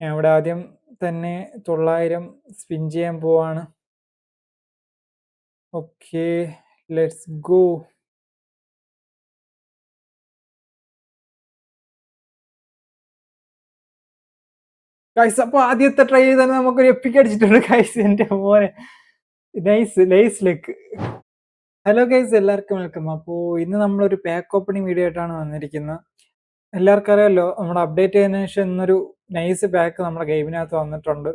ഞാൻ ഇവിടെ ആദ്യം തന്നെ 900 സ്പിൻ ചെയ്യാൻ പോവാണ്. Okay, let's go. ഗൈസ്, അപ്പൊ ആദ്യത്തെ ട്രൈ തന്നെ നമുക്കൊരു എപ്പിക് അടിച്ചിട്ടുണ്ട് ഗൈസ്. എന്റെ മോനെ, നൈസ് നൈസ് ലെക്ക്. ഹലോ ഗൈസ്, എല്ലാവർക്കും വെൽക്കം. അപ്പോൾ ഇന്ന് നമ്മളൊരു പാക്ക് ഓപ്പണിംഗ് വീഡിയോ ആയിട്ടാണ് വന്നിരിക്കുന്നത്. എല്ലാവർക്കും അറിയാമല്ലോ, നമ്മുടെ അപ്ഡേറ്റ് ചെയ്തതിനു ശേഷം ഇന്നൊരു നൈസ് പാക്ക് നമ്മുടെ ഗെയിമിനകത്ത് വന്നിട്ടുണ്ട്.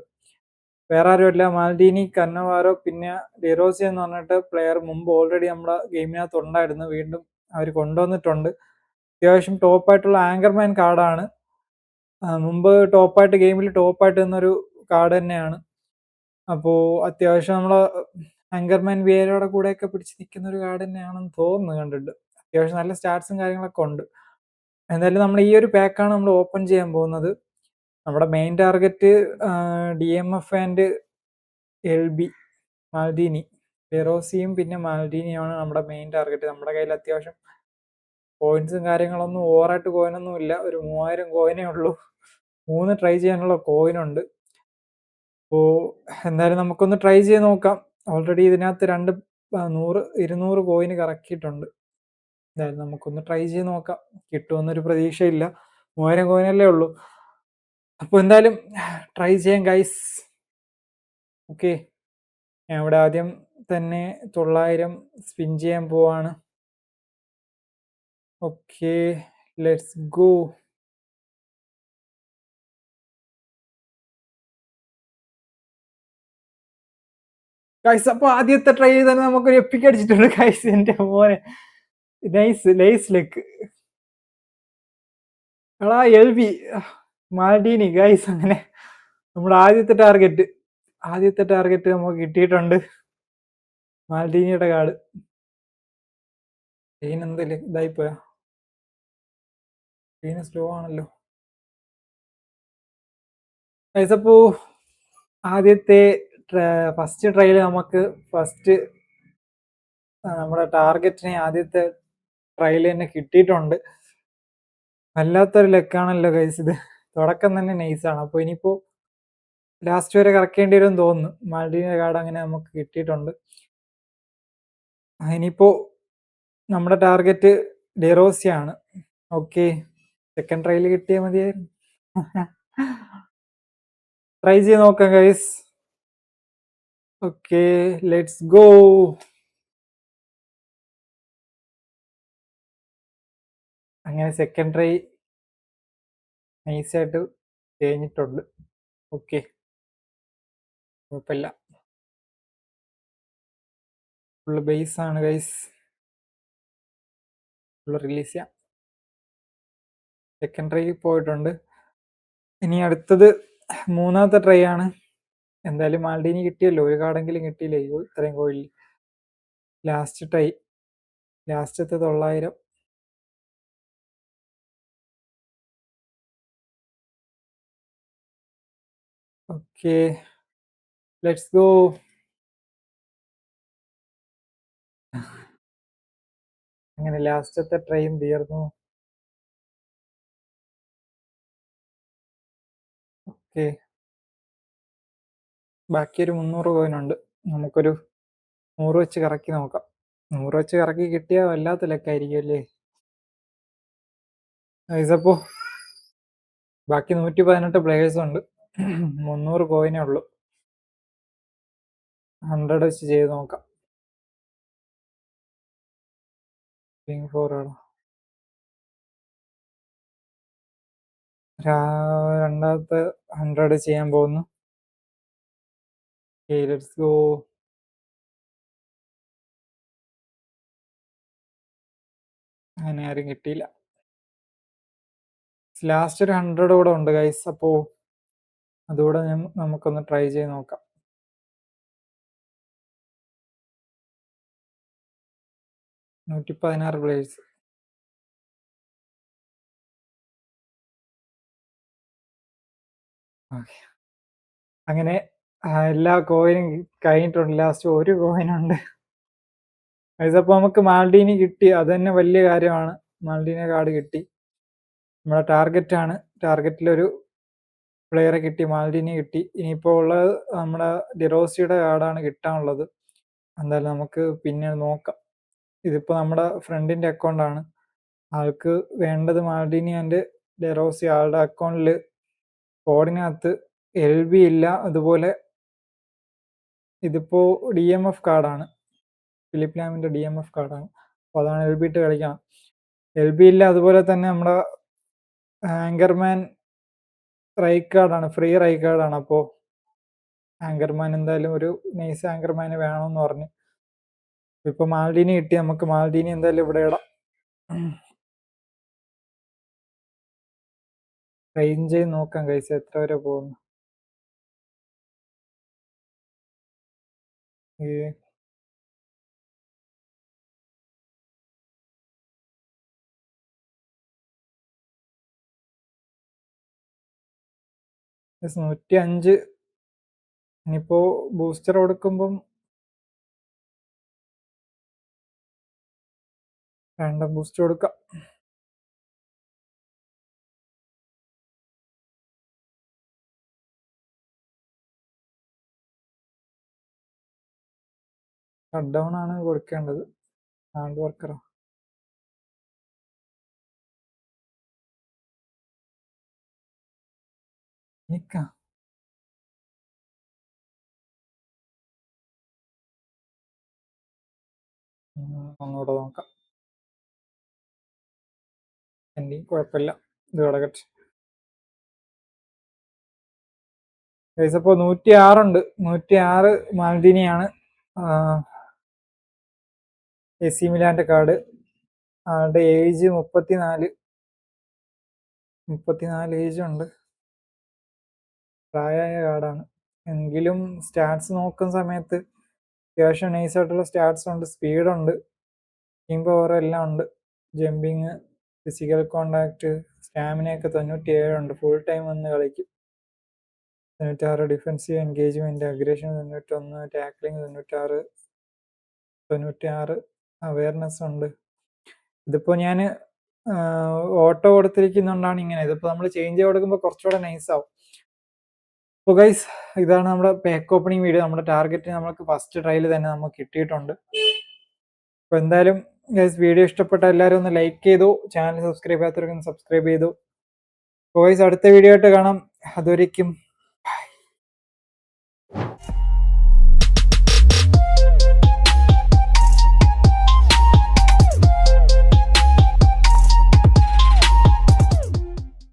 വേറെ ആരുമല്ല, മാൽഡീനി, കന്നവാരോ, പിന്നെ ഡിറോസി എന്ന് പറഞ്ഞിട്ട് പ്ലെയർ മുമ്പ് ഓൾറെഡി നമ്മുടെ ഗെയിമിനകത്ത് ഉണ്ടായിരുന്നു. വീണ്ടും അവർ കൊണ്ടുവന്നിട്ടുണ്ട്. അത്യാവശ്യം ടോപ്പായിട്ടുള്ള ആങ്കർമാൻ കാർഡാണ്. മുമ്പ് ടോപ്പായിട്ട് ഗെയിമിൽ ടോപ്പായിട്ട് നിന്നൊരു കാർഡ് തന്നെയാണ്. അപ്പോൾ അത്യാവശ്യം നമ്മള് ആങ്കർമാൻ വിയരയുടെ കൂടെയൊക്കെ പിടിച്ച് നിൽക്കുന്ന ഒരു കാർഡ് തന്നെയാണെന്ന് തോന്നുന്നു കണ്ടിട്ട്. അത്യാവശ്യം നല്ല സ്റ്റാറ്റ്സും കാര്യങ്ങളൊക്കെ ഉണ്ട്. എന്തായാലും നമ്മൾ ഈ ഒരു പാക്കാണ് നമ്മൾ ഓപ്പൺ ചെയ്യാൻ പോകുന്നത്. നമ്മുടെ main target DMF and LB, Maldini, ഡെറോസിയും പിന്നെ മാൽഡീനിയാണ് നമ്മുടെ മെയിൻ ടാർഗറ്റ്. നമ്മുടെ കയ്യിൽ അത്യാവശ്യം കോയിൻസും കാര്യങ്ങളൊന്നും ഓവറായിട്ട് കോയിനൊന്നും ഇല്ല. ഒരു 3000 കോയിനേ ഉള്ളൂ. 3 ട്രൈ ചെയ്യാനുള്ള കോയിനുണ്ട്. അപ്പോൾ എന്തായാലും നമുക്കൊന്ന് ട്രൈ ചെയ്ത് നോക്കാം. ഓൾറെഡി ഇതിനകത്ത് 200 കോയിന് കറക്കിയിട്ടുണ്ട്. എന്തായാലും നമുക്കൊന്ന് ട്രൈ ചെയ്ത് നോക്കാം. കിട്ടുമെന്നൊരു പ്രതീക്ഷയില്ല, 3000 കോയിനല്ലേ ഉള്ളൂ. അപ്പോൾ എന്തായാലും ട്രൈ ചെയ്യാം ഗൈസ്. ഓക്കെ, ഞാൻ ഇവിടെ ആദ്യം തന്നെ 900 സ്പിൻ ചെയ്യാൻ പോവാണ്. Okay, let's go. ഗൈസ്, അപ്പൊ ആദ്യത്തെ ട്രൈ തന്നെ നമുക്കൊരു എപ്പിക് അടിച്ചിട്ടുണ്ട് ഗൈസ്. എന്റെ മോനെ, നൈസ് നൈസ് ലെക്ക്. എടാ LB, മാൽഡീനി ഗൈസ്. അങ്ങനെ നമ്മുടെ ആദ്യത്തെ ടാർഗറ്റ് നമുക്ക് കിട്ടിയിട്ടുണ്ട്. മാൽഡീനിയുടെ കാർഡ്. എന്തെങ്കിലും ഇതായിപ്പോയാ? സ്ലോ ആണല്ലോ ഗൈസ്. അപ്പോ ആദ്യത്തെ ഫസ്റ്റ് ട്രയൽ നമുക്ക് നമ്മുടെ ടാർഗറ്റിനെ ആദ്യത്തെ ട്രയൽ തന്നെ കിട്ടിയിട്ടുണ്ട്. വല്ലാത്തൊരു ലെക്കാണല്ലോ ഗൈസ് ഇത്. തുടക്കം തന്നെ നൈസാണ്. അപ്പോൾ ഇനിയിപ്പോ ലാസ്റ്റ് വരെ കറക്കേണ്ടി വരും തോന്നുന്നു. മാൽഡീനിയുടെ കാർഡ് അങ്ങനെ നമുക്ക് കിട്ടിയിട്ടുണ്ട്. ഇനിയിപ്പോ നമ്മുടെ ടാർഗറ്റ് ഡെറോസിയാണ്. ഓക്കെ, സെക്കൻഡ് ട്രയൽ കിട്ടിയാൽ മതിയായിരുന്നു. ട്രൈ ചെയ്ത് നോക്കാം ഗൈസ്. Okay, let's go. അങ്ങനെ സെക്കൻഡ് ട്രൈ നൈസായിട്ട് കഴിഞ്ഞിട്ടുണ്ട്. ഓക്കെ, കുഴപ്പമില്ല. ഫുള്ള് ബേസ് ആണ് ഗൈസ്. ഫുള്ള് റിലീസ് ചെയ്യാം. സെക്കൻഡ് ട്രൈ പോയിട്ടുണ്ട്. ഇനി അടുത്തത് മൂന്നാമത്തെ ട്രൈ ആണ്. എന്തായാലും മാൽഡീനി കിട്ടിയല്ലോ, ഒരു കാർഡെങ്കിലും കിട്ടിയില്ലേ ഇത്രയും കോയില്. ലാസ്റ്റ് ട്രൈ, ലാസ്റ്റത്തെ 900. Okay, let's go. അങ്ങനെ ലാസ്റ്റത്തെ ട്രെയിൻ തീർന്നു. ഓക്കെ, ബാക്കി ഒരു 300 കോയിനുണ്ട്. നമുക്കൊരു 100 വെച്ച് കറക്കി നോക്കാം. 100 വെച്ച് കറക്കി കിട്ടിയാൽ വല്ലാത്ത ലെക്കായിരിക്കും അല്ലേ. അപ്പോ ബാക്കി 118 പ്ലേയേഴ്സ് ഉണ്ട്. 300 കോയിനേ ഉള്ളൂ. 100 വെച്ച് ചെയ്ത് നോക്കാം. രണ്ടാമത്തെ 100 ചെയ്യാൻ പോകുന്നു. Let's go. അങ്ങനെ ആരും കിട്ടിയില്ല. ലാസ്റ്റ് ഒരു 100 കൂടെ ഉണ്ട് ഗൈസ്. അപ്പോ അതുകൂടെ നമുക്കൊന്ന് ട്രൈ ചെയ്ത് നോക്കാം. 116 പ്ലേയേഴ്സ്. അങ്ങനെ എല്ലാ കോയിനും കഴിഞ്ഞിട്ടുണ്ട്. ലാസ്റ്റ് ഒരു കോയിനുണ്ട്. അപ്പൊ നമുക്ക് മാൽഡീനി കിട്ടി, അത് തന്നെ വലിയ കാര്യമാണ്. മാൽഡീനി കാർഡ് കിട്ടി. നമ്മുടെ ടാർഗറ്റ് ആണ്. ടാർഗറ്റിലൊരു പ്ലെയറെ കിട്ടി, മാൽഡിനി കിട്ടി. ഇനിയിപ്പോൾ ഉള്ളത് നമ്മുടെ ഡിറോസിയുടെ കാർഡാണ് കിട്ടാനുള്ളത്. എന്തായാലും നമുക്ക് പിന്നെ നോക്കാം. ഇതിപ്പോൾ നമ്മുടെ ഫ്രണ്ടിന്റെ അക്കൗണ്ടാണ്. ആൾക്ക് വേണ്ടത് മാൽഡിനി ആൻഡ് ഡെറോസി. ആളുടെ അക്കൗണ്ടിൽ കോഡിനകത്ത് LB ഇല്ല. അതുപോലെ ഇതിപ്പോ DMF കാർഡാണ്, ഫിലിപ്പ് ലാമിന്റെ DMF കാർഡാണ്. അപ്പൊ അതാണ് LB ഇട്ട് കളിക്കണം. LB ഇല്ല. അതുപോലെ തന്നെ നമ്മുടെ ആങ്കർമാൻ റൈറ്റ് കാർഡാണ്, ഫ്രീ റൈറ്റ് കാർഡാണ്. അപ്പോ ആങ്കർമാൻ എന്തായാലും ഒരു നൈസ് ആങ്കർമാന് വേണമെന്ന് പറഞ്ഞു. ഇപ്പൊ മാൽഡീനി കിട്ടി, നമുക്ക് മാൽഡീനി എന്തായാലും ഇവിടെ ഇടാം. റേഞ്ച് നോക്കാം കൈസ് എത്ര വരെ പോകുന്നു. ഈ 105. ഇനിയിപ്പോ ബൂസ്റ്റർ കൊടുക്കുമ്പം റാൻഡം ബൂസ്റ്റർ കൊടുക്കാം. ഷട്ട് ഡൗൺ ആണ് കൊടുക്കേണ്ടത്. ഹാർഡ് വർക്കറോ നിക്കാം. ഒന്നുകൂടെ നോക്കാം. എന്റെ കുഴപ്പമില്ല, ഇത് കിടക്കട്ടെ. ഇപ്പോ 106 ഉണ്ട്. 106 മാൽഡീനിയാണ്. AC മിലാന്റെ കാർഡ്. ആളുടെ ഏജ് 34 ഏജ് ഉണ്ട്. പ്രായമായ കാർഡാണ്. എങ്കിലും സ്റ്റാറ്റ്സ് നോക്കുന്ന സമയത്ത് അത്യാവശ്യം നൈസായിട്ടുള്ള സ്റ്റാറ്റ്സ് ഉണ്ട്. സ്പീഡുണ്ട്, ടീം പവർ എല്ലാം ഉണ്ട്. ജമ്പിങ്, ഫിസിക്കൽ കോണ്ടാക്ട്, സ്റ്റാമിനയൊക്കെ 97 ഉണ്ട്. ഫുൾ ടൈം വന്ന് കളിക്കും. 96 defensive engagement, aggression 91, tackling 96 awareness ഉണ്ട്. ഇതിപ്പോ ഞാൻ ഓട്ടോ കൊടുത്തിരിക്കുന്നോണ്ടാണ് ഇങ്ങനെ. ഇതിപ്പോ നമ്മൾ ചേഞ്ച് കൊടുക്കുമ്പോൾ കുറച്ചുകൂടെ നൈസ് ആവും. അപ്പോൾ ഗൈസ്, ഇതാണ് നമ്മുടെ പാക്ക് ഓപ്പണിംഗ് വീഡിയോ. നമ്മുടെ ടാർഗറ്റ് നമുക്ക് ഫസ്റ്റ് ട്രയൽ തന്നെ നമുക്ക് കിട്ടിയിട്ടുണ്ട്. അപ്പോൾ എന്തായാലും ഗൈസ്, വീഡിയോ ഇഷ്ടപ്പെട്ട എല്ലാവരും ഒന്ന് ലൈക്ക് ചെയ്തു. ചാനൽ സബ്സ്ക്രൈബ് ചെയ്യാത്തവരൊക്കെ ഒന്ന് സബ്സ്ക്രൈബ് ചെയ്തു. അപ്പോൾ ഗൈസ്, അടുത്ത വീഡിയോ ആയിട്ട് കാണാം. അതുവരേക്കും